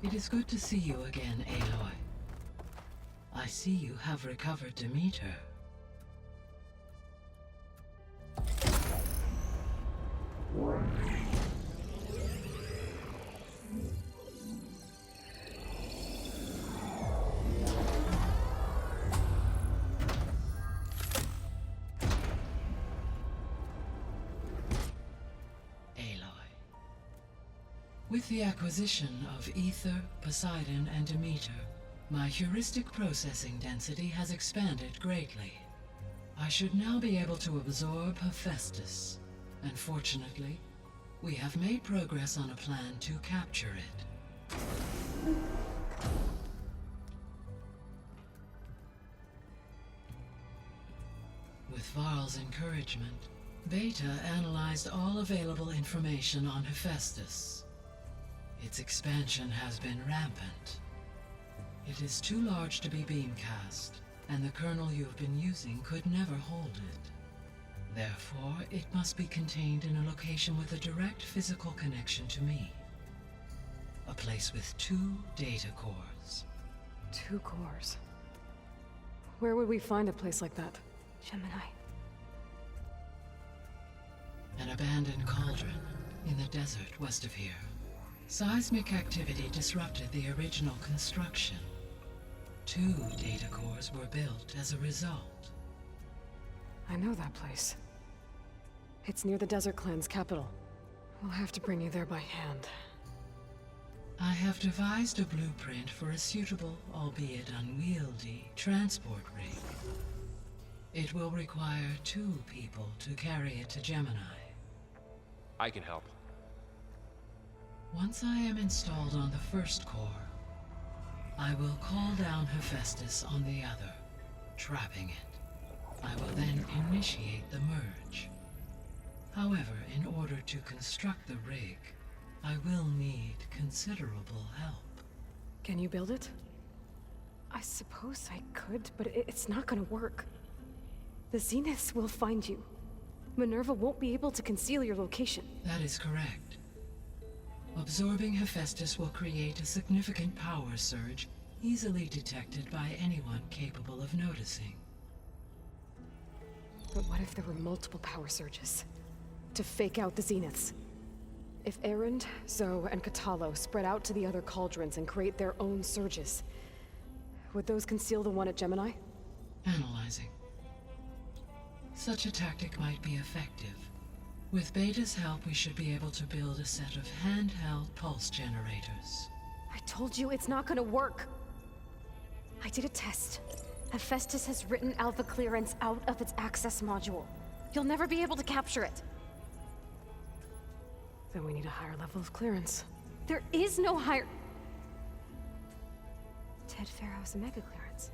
It is good to see you again, Aloy. I see you have recovered Demeter. With the acquisition of Ether, Poseidon, and Demeter, my heuristic processing density has expanded greatly. I should now be able to absorb Hephaestus, and fortunately, we have made progress on a plan to capture it. With Varl's encouragement, Beta analyzed all available information on Hephaestus. Its expansion has been rampant. It is too large to be beamcast, and the kernel you have been using could never hold it. Therefore, it must be contained in a location with a direct physical connection to me. A place with 2 data cores. 2 cores? Where would we find a place like that? Gemini. An abandoned cauldron in the desert west of here. Seismic activity disrupted the original construction. 2 data cores were built as a result. I know that place. It's near the Desert Clan's capital. We'll have to bring you there by hand. I have devised a blueprint for a suitable, albeit unwieldy, transport rig. It will require 2 people to carry it to Gemini. I can help. Once I am installed on the first core, I will call down Hephaestus on the other, trapping it. I will then initiate the merge. However, in order to construct the rig, I will need considerable help. Can you build it? I suppose I could, but it's not gonna work. The Zeniths will find you. Minerva won't be able to conceal your location. That is correct. Absorbing Hephaestus will create a significant power surge, easily detected by anyone capable of noticing. But what if there were multiple power surges? To fake out the Zeniths? If Erend, Zoe, and Katalo spread out to the other cauldrons and create their own surges, would those conceal the one at Gemini? Analyzing. Such a tactic might be effective. With Beta's help, we should be able to build a set of handheld pulse generators. I told you it's not gonna work! I did a test. Hephaestus has written Alpha clearance out of its access module. You'll never be able to capture it. Then we need a higher level of clearance. There is no higher... Ted Pharaoh's Omega clearance.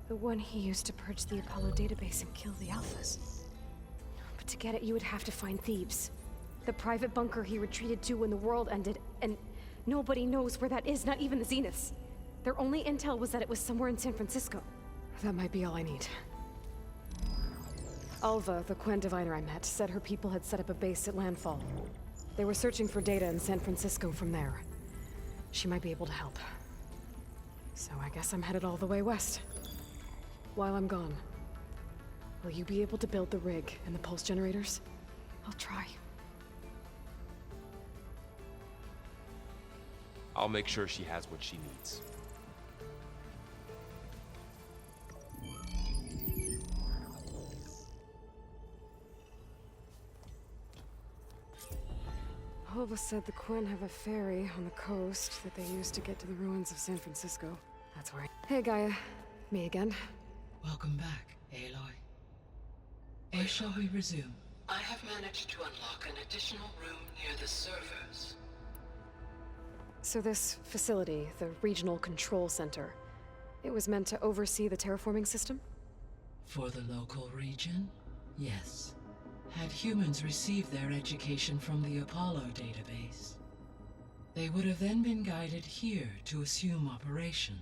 The one he used to purge the Apollo database and kill the Alphas. But to get it, you would have to find Thebes. The private bunker he retreated to when the world ended, and nobody knows where that is, not even the Zeniths. Their only intel was that it was somewhere in San Francisco. That might be all I need. Alva, the Quen diviner I met, said her people had set up a base at landfall. They were searching for data in San Francisco from there. She might be able to help. So I guess I'm headed all the way west. While I'm gone, will you be able to build the rig and the pulse generators? I'll try. I'll make sure she has what she needs. Alva said the Quen have a ferry on the coast that they use to get to the ruins of San Francisco. That's where Hey, Gaia. Me again. Welcome back, Aloy. Where shall we resume? I have managed to unlock an additional room near the servers. So this facility, the Regional Control Center, it was meant to oversee the terraforming system? For the local region, yes. Had humans received their education from the Apollo database, they would have then been guided here to assume operation.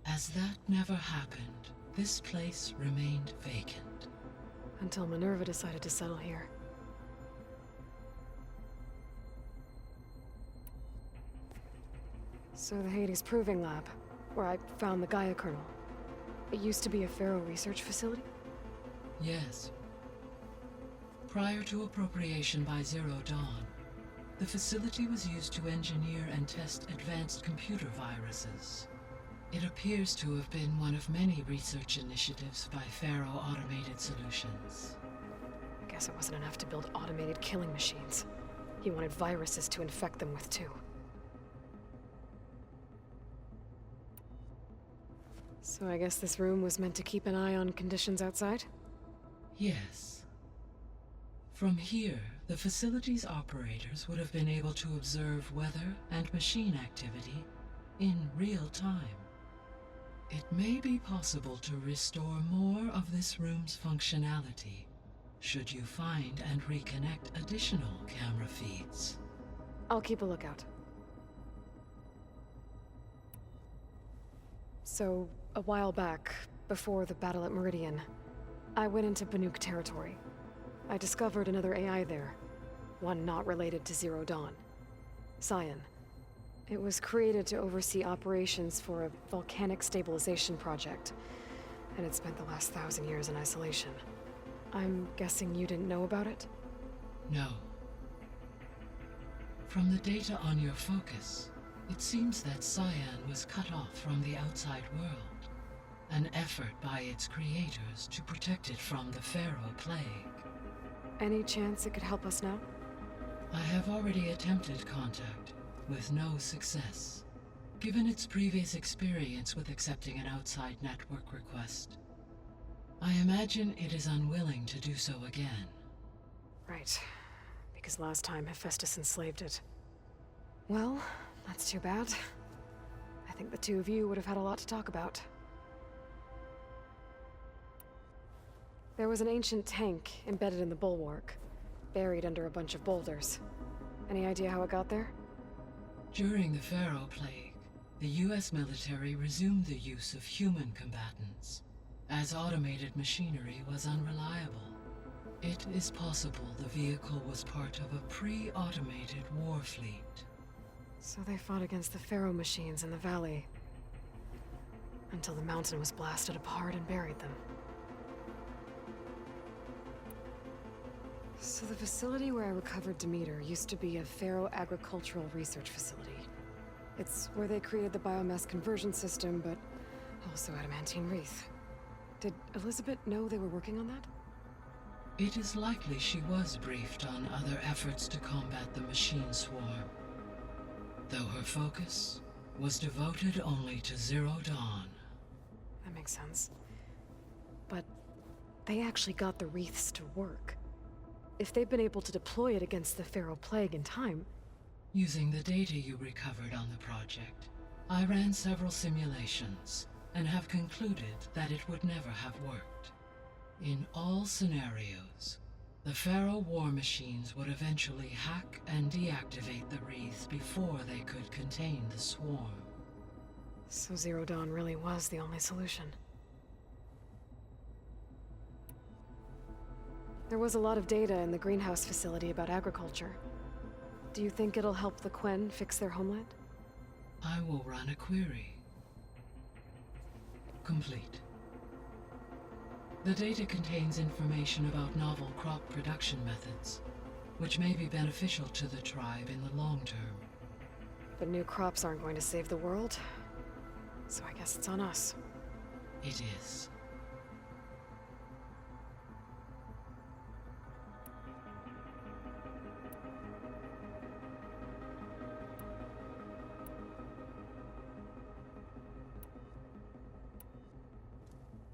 As that never happened, this place remained vacant. Until Minerva decided to settle here. So the Hades Proving Lab, where I found the Gaia kernel. It used to be a Pharaoh research facility? Yes. Prior to appropriation by Zero Dawn, the facility was used to engineer and test advanced computer viruses. It appears to have been one of many research initiatives by Pharaoh Automated Solutions. Guess it wasn't enough to build automated killing machines. He wanted viruses to infect them with too. So I guess this room was meant to keep an eye on conditions outside? Yes. From here, the facility's operators would have been able to observe weather and machine activity in real time. It may be possible to restore more of this room's functionality, should you find and reconnect additional camera feeds. I'll keep a lookout. So, a while back, before the battle at Meridian, I went into Banuk territory. I discovered another AI there, one not related to Zero Dawn. Cyan. It was created to oversee operations for a volcanic stabilization project, and it spent the last 1,000 years in isolation. I'm guessing you didn't know about it? No. From the data on your focus, it seems that Cyan was cut off from the outside world, an effort by its creators to protect it from the Pharaoh Plague. Any chance it could help us now? I have already attempted contact, with no success. Given its previous experience with accepting an outside network request, I imagine it is unwilling to do so again. Right. Because last time Hephaestus enslaved it. Well, that's too bad. I think the two of you would have had a lot to talk about. There was an ancient tank embedded in the bulwark, buried under a bunch of boulders. Any idea how it got there? During the Pharaoh Plague, the US military resumed the use of human combatants, as automated machinery was unreliable. It is possible the vehicle was part of a pre-automated war fleet. So they fought against the Pharaoh machines in the valley, until the mountain was blasted apart and buried them. So the facility where I recovered Demeter used to be a Pharaoh agricultural research facility. It's where they created the biomass conversion system, but also adamantine wreath. Did Elizabeth know they were working on that? It is likely she was briefed on other efforts to combat the machine swarm, though her focus was devoted only to Zero Dawn. That makes sense. But they actually got the wreaths to work. If they've been able to deploy it against the Pharaoh Plague in time... Using the data you recovered on the project, I ran several simulations and have concluded that it would never have worked. In all scenarios, the Pharaoh war machines would eventually hack and deactivate the wreaths before they could contain the swarm. So Zero Dawn really was the only solution. There was a lot of data in the greenhouse facility about agriculture. Do you think it'll help the Quen fix their homeland? I will run a query. Complete. The data contains information about novel crop production methods, which may be beneficial to the tribe in the long term. But new crops aren't going to save the world, so I guess it's on us. It is.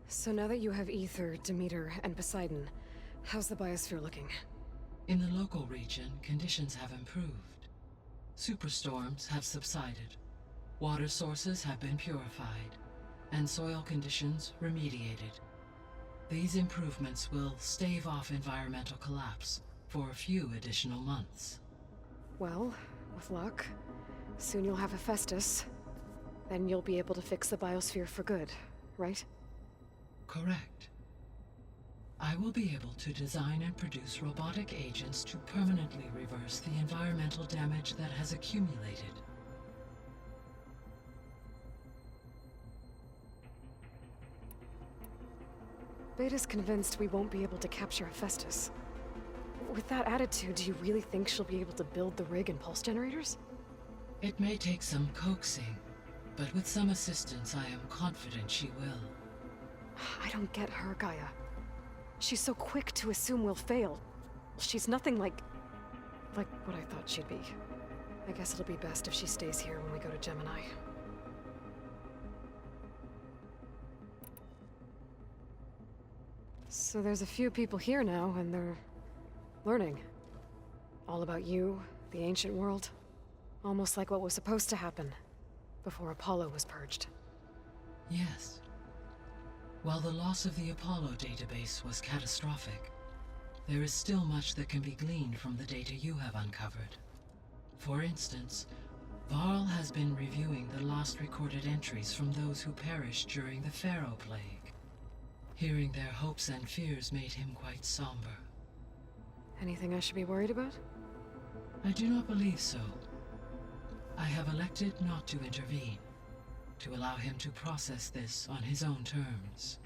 So now that you have Ether, Demeter, and Poseidon, how's the biosphere looking? In the local region, conditions have improved. Superstorms have subsided, water sources have been purified, and soil conditions remediated. These improvements will stave off environmental collapse for a few additional months. Well, with luck, soon you'll have Hephaestus. Then you'll be able to fix the biosphere for good, right? Correct. I will be able to design and produce robotic agents to permanently reverse the environmental damage that has accumulated. Beta's convinced we won't be able to capture Hephaestus. With that attitude, do you really think she'll be able to build the rig and pulse generators? It may take some coaxing, but with some assistance, I am confident she will. I don't get her, Gaia. She's so quick to assume we'll fail. She's nothing like what I thought she'd be. I guess it'll be best if she stays here when we go to Gemini. So there's a few people here now, and they're learning. All about you, the ancient world. Almost like what was supposed to happen before Apollo was purged. Yes. While the loss of the Apollo database was catastrophic, there is still much that can be gleaned from the data you have uncovered. For instance, Varl has been reviewing the last recorded entries from those who perished during the Pharaoh Plague. Hearing their hopes and fears made him quite somber. Anything I should be worried about? I do not believe so. I have elected not to intervene, to allow him to process this on his own terms.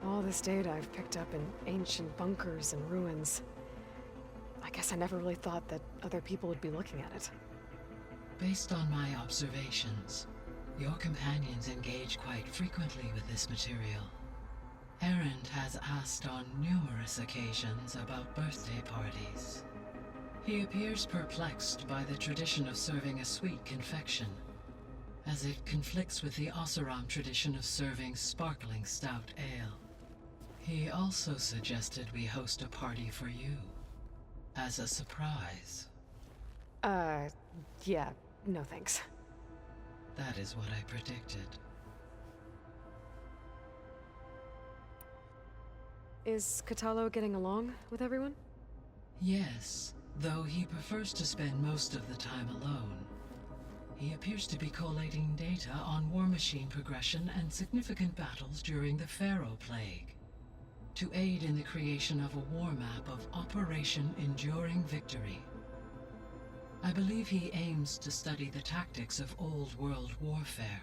All this data I've picked up in ancient bunkers and ruins. I guess I never really thought that other people would be looking at it. Based on my observations, your companions engage quite frequently with this material. Erend has asked on numerous occasions about birthday parties. He appears perplexed by the tradition of serving a sweet confection, as it conflicts with the Oseram tradition of serving sparkling stout ale. He also suggested we host a party for you, as a surprise. Yeah, no thanks. That is what I predicted. Is Katalo getting along with everyone? Yes, though he prefers to spend most of the time alone. He appears to be collating data on war machine progression and significant battles during the Pharaoh Plague, to aid in the creation of a war map of Operation Enduring Victory. I believe he aims to study the tactics of old world warfare.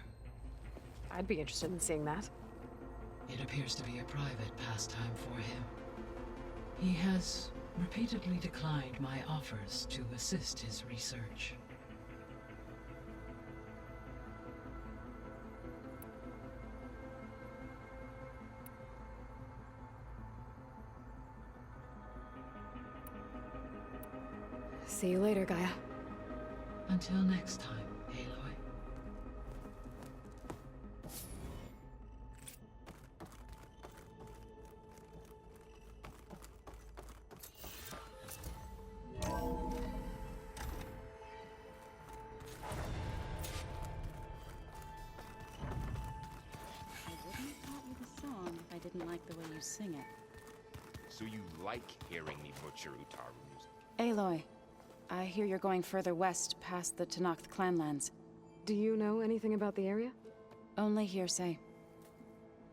I'd be interested in seeing that. It appears to be a private pastime for him. He has repeatedly declined my offers to assist his research. See you later, Gaia. Until next time, Aloy. I didn't like the way you sing it. So you like hearing me butcher Utaru music? Aloy, I hear you're going further west past the Tenakth clanlands. Do you know anything about the area? Only hearsay.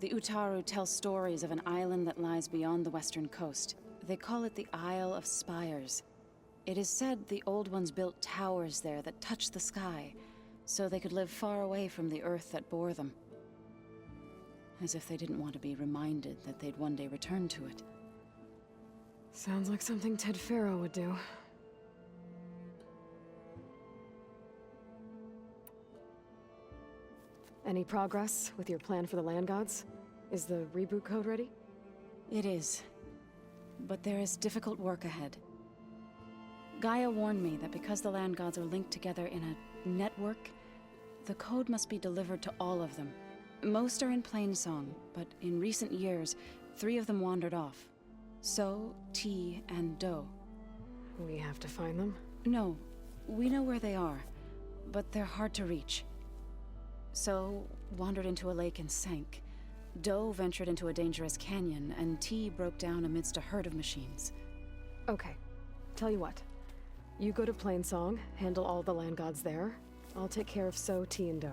The Utaru tell stories of an island that lies beyond the western coast. They call it the Isle of Spires. It is said the Old Ones built towers there that touch the sky, so they could live far away from the earth that bore them. As if they didn't want to be reminded that they'd one day return to it. Sounds like something Ted Faro would do. Any progress with your plan for the land gods? Is the reboot code ready? It is. But there is difficult work ahead. Gaia warned me that because the land gods are linked together in a network, the code must be delivered to all of them. Most are in Plainsong, but in recent years, 3 of them wandered off. So, T, and Do. We have to find them? No, we know where they are, but they're hard to reach. So, wandered into a lake and sank. Do ventured into a dangerous canyon, and T broke down amidst a herd of machines. Okay. Tell you what. You go to Plainsong, handle all the land gods there. I'll take care of So, T, and Do.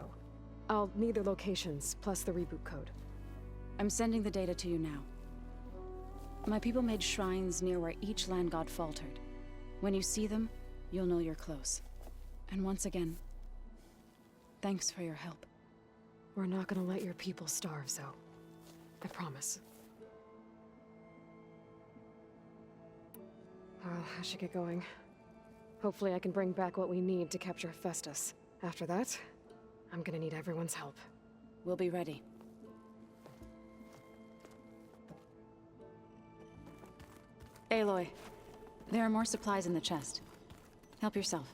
I'll need their locations, plus the reboot code. I'm sending the data to you now. My people made shrines near where each land god faltered. When you see them, you'll know you're close. And once again, thanks for your help. We're not gonna let your people starve, Zoe. I promise. Well, I should get going. Hopefully I can bring back what we need to capture Hephaestus. After that, I'm gonna need everyone's help. We'll be ready. Aloy, there are more supplies in the chest. Help yourself.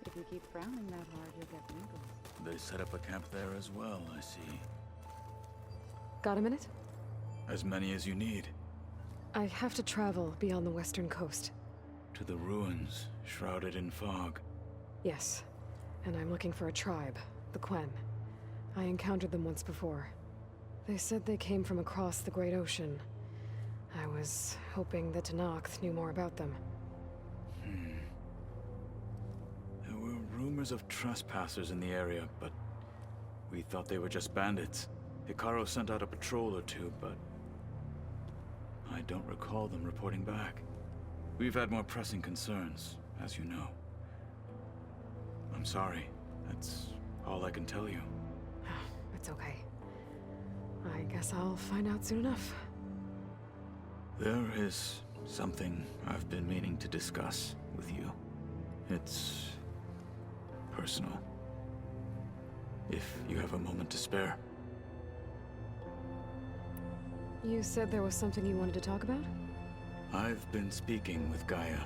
If you keep frowning that hard, you'll get wrinkles. They set up a camp there as well, I see. Got a minute? As many as you need. I have to travel beyond the western coast. To the ruins, shrouded in fog. Yes, and I'm looking for a tribe, the Quen. I encountered them once before. They said they came from across the Great Ocean. I was hoping that Tenakth knew more about them. There were rumors of trespassers in the area, but we thought they were just bandits. Hikaru sent out a patrol or two, but I don't recall them reporting back. We've had more pressing concerns, as you know. I'm sorry. That's all I can tell you. It's okay. I guess I'll find out soon enough. There is something I've been meaning to discuss with you. It's personal. If you have a moment to spare. You said there was something you wanted to talk about? I've been speaking with Gaia.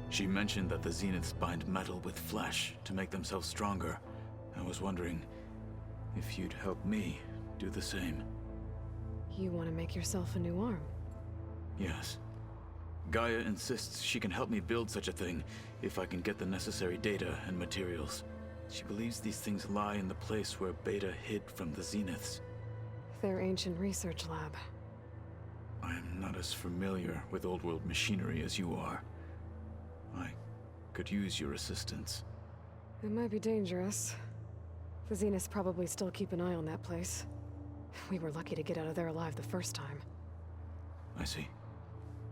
She mentioned that the Zeniths bind metal with flesh to make themselves stronger. I was wondering if you'd help me do the same. You want to make yourself a new arm? Yes. Gaia insists she can help me build such a thing if I can get the necessary data and materials. She believes these things lie in the place where Beta hid from the Zeniths. Their ancient research lab. I'm not as familiar with old-world machinery as you are. I could use your assistance. It might be dangerous. The Zeniths probably still keep an eye on that place. We were lucky to get out of there alive the first time. I see.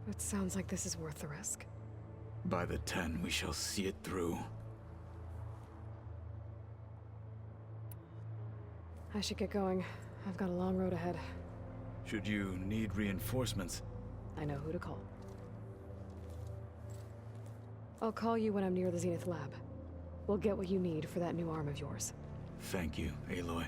It sounds like this is worth the risk. By the 10, we shall see it through. I should get going. I've got a long road ahead. Should you need reinforcements, I know who to call. I'll call you when I'm near the Zenith lab. We'll get what you need for that new arm of yours. thank you, Aloy.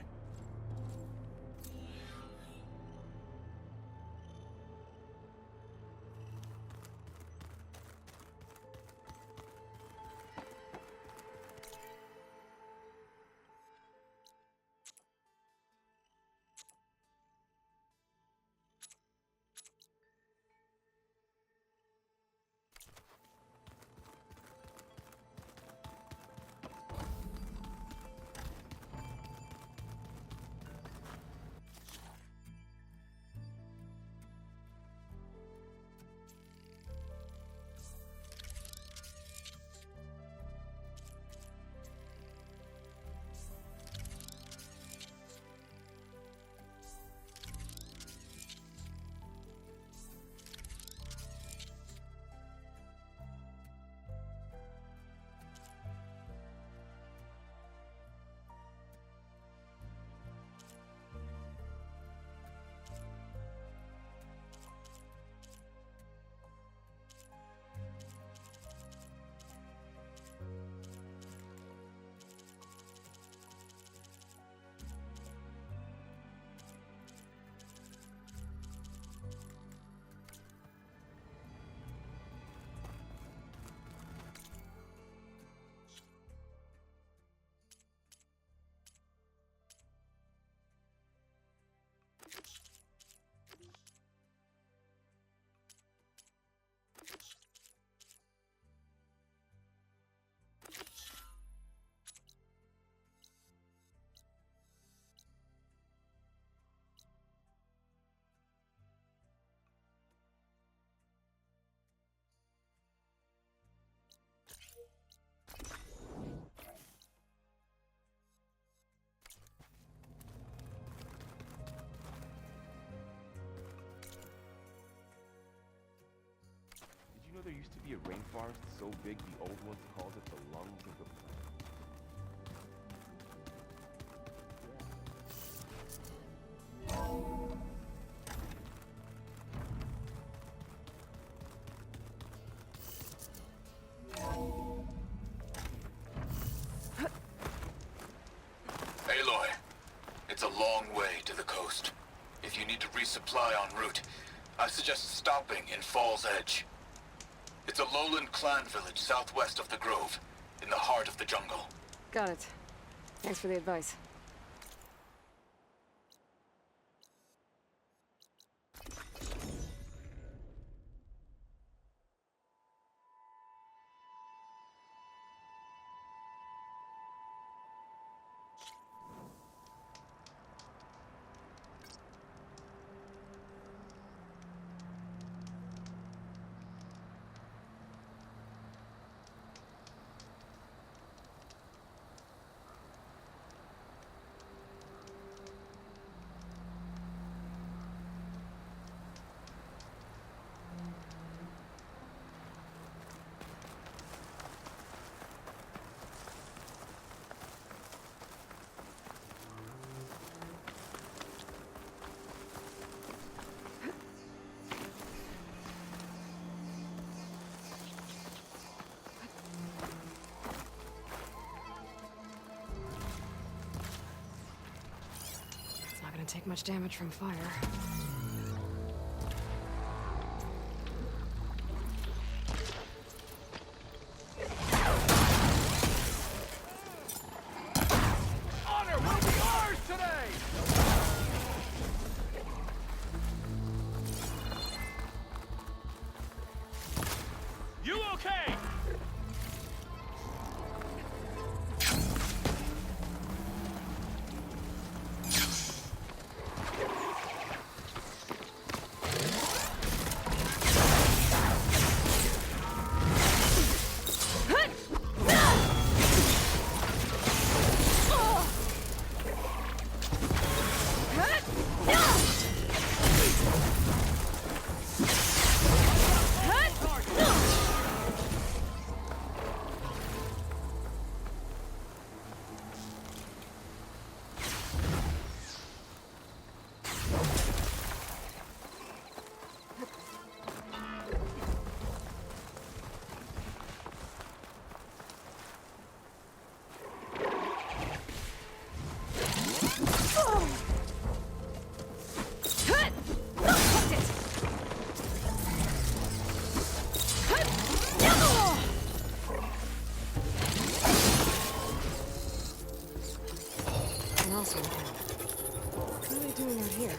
there used to be a rainforest so big the old ones called it the lungs of the planet? Aloy, it's a long way to the coast. If you need to resupply en route, I suggest stopping in Fall's Edge. It's a lowland clan village southwest of the Grove, in the heart of the jungle. Got it. Thanks for the advice. It's not gonna take much damage from fire. Honor will be ours today! You okay? An awesome camp. What are they doing out here?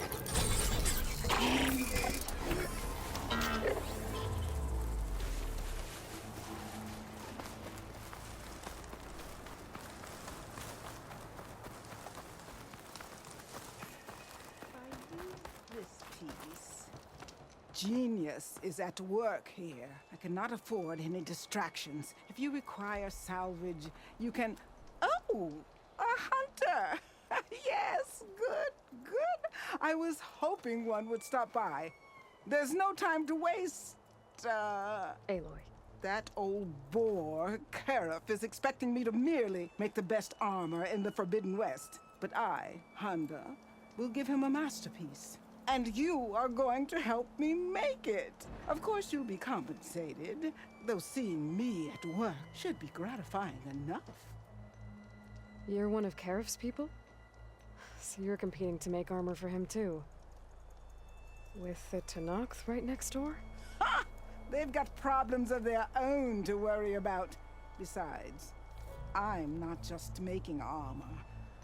This piece. Genius is at work here. I cannot afford any distractions. If you require salvage, you can... Oh! A hunter! Yes, good. I was hoping one would stop by. There's no time to waste. Aloy. That old boar, Karif, is expecting me to merely make the best armor in the Forbidden West. But I, Honda, will give him a masterpiece. And you are going to help me make it. Of course you'll be compensated, though seeing me at work should be gratifying enough. You're one of Karif's people? So you're competing to make armor for him too. With the Tenakth right next door? Ha! They've got problems of their own to worry about. Besides, I'm not just making armor.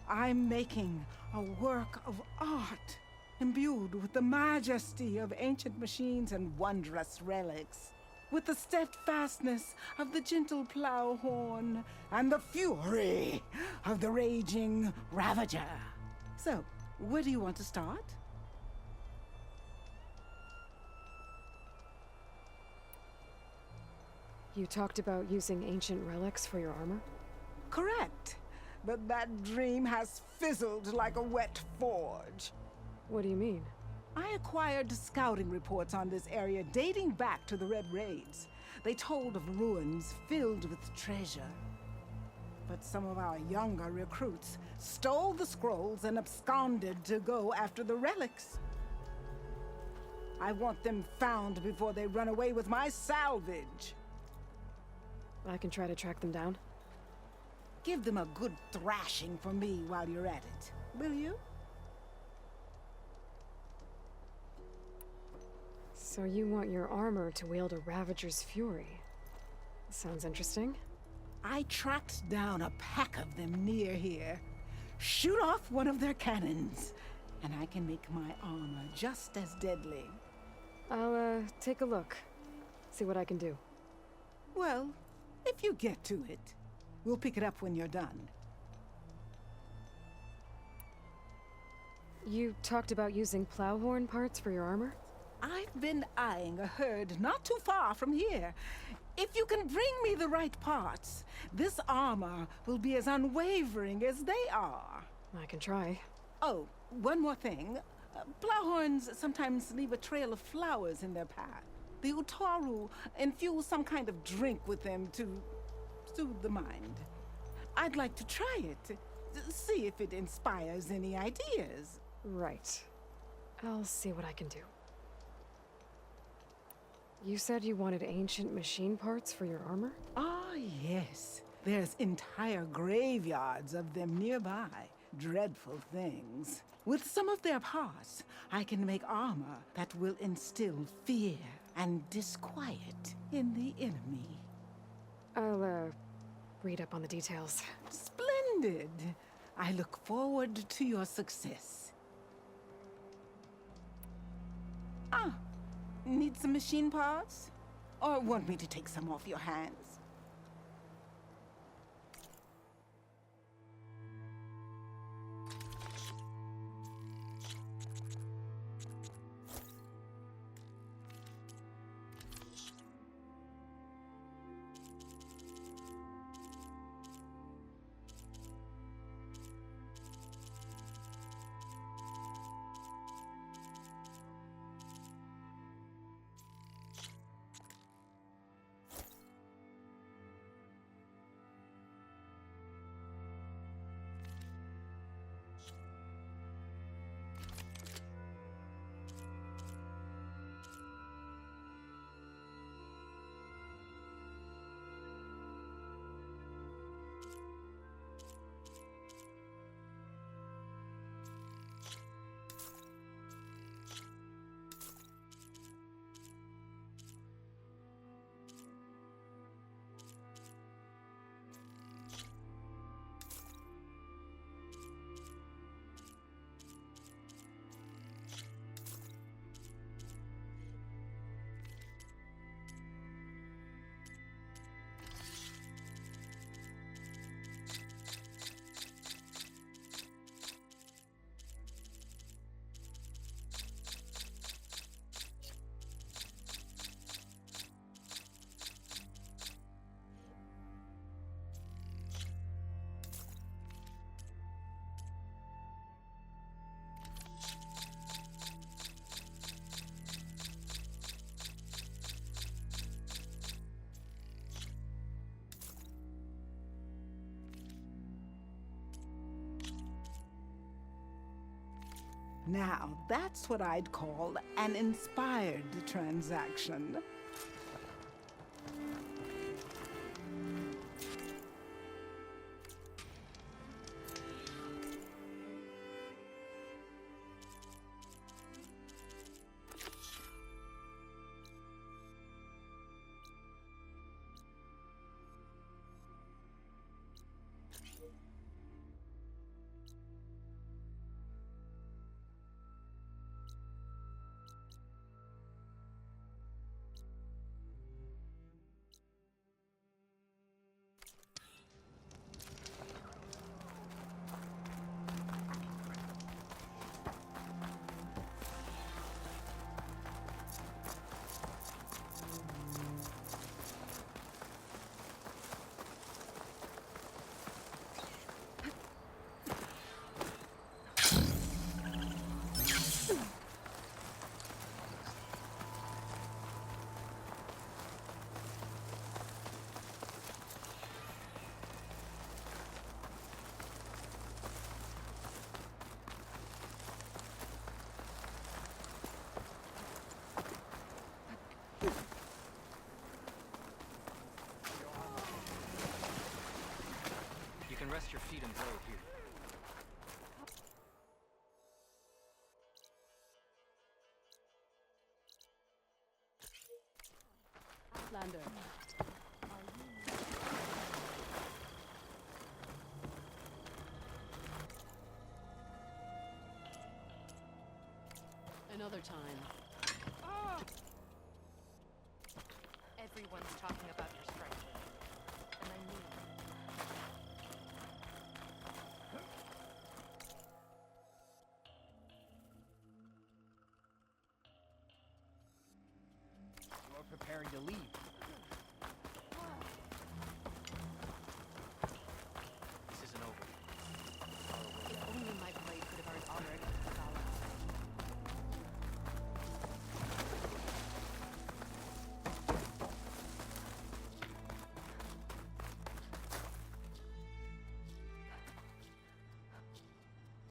I'm making a work of art, imbued with the majesty of ancient machines and wondrous relics, with the steadfastness of the gentle plow horn and the fury of the raging Ravager. So, where do you want to start? You talked about using ancient relics for your armor? Correct. But that dream has fizzled like a wet forge. What do you mean? I acquired scouting reports on this area dating back to the Red Raids. They told of ruins filled with treasure. But some of our younger recruits stole the scrolls and absconded to go after the relics. I want them found before they run away with my salvage. I can try to track them down. Give them a good thrashing for me while you're at it, will you? So you want your armor to wield a Ravager's fury? Sounds interesting. I tracked down a pack of them near here. Shoot off one of their cannons, and I can make my armor just as deadly. I'll, take a look. See what I can do. Well, if you get to it, we'll pick it up when you're done. You talked about using plowhorn parts for your armor? I've been eyeing a herd not too far from here. If you can bring me the right parts, this armor will be as unwavering as they are. I can try. Oh, one more thing. Plowhorns sometimes leave a trail of flowers in their path. The Utaru infuse some kind of drink with them to soothe the mind. I'd like to try it. See if it inspires any ideas. Right. I'll see what I can do. You said you wanted ancient machine parts for your armor? Ah, yes. There's entire graveyards of them nearby. Dreadful things. With some of their parts, I can make armor that will instill fear and disquiet in the enemy. I'll, read up on the details. Splendid. I look forward to your success. Ah, need some machine parts? Or want me to take some off your hands? Now, that's what I'd call an inspired transaction. rest your feet and blow here. Lander. Another time. Everyone's talking about your strike rate, and I mean it. You're preparing to leave.